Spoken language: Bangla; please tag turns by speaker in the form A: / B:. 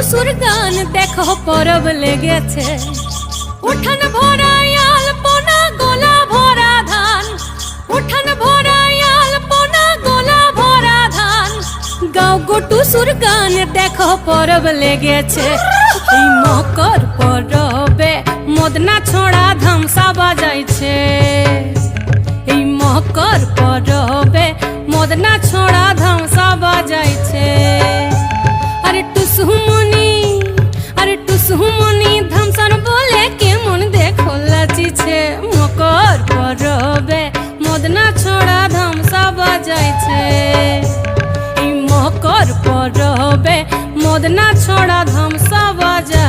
A: টুসুর গান দেখো পরব লেগেছে। উঠান ভরাই আলপনা গোলা ভরা ধান, উঠান ভরাই আলপনা গোলা ভরা ধান। গাও গো টুসুর গান দেখো পরব লেগেছে। এই মকর পরবে মদনা ছোড়া ধামসা বাজাইছে। এই মকর পরবে মদনা ছোড়া ধামসা বাজাইছে। আরে টুসুমনি, আরে টুসুমনি ধামসান বলে কেমন দেখো লাচিছে। মকর পরবে মদনা ছোড়া ধামসা বাজাইছে। এই মকর পরবে মদনা ছোড়া ধামসা বাজাইছে।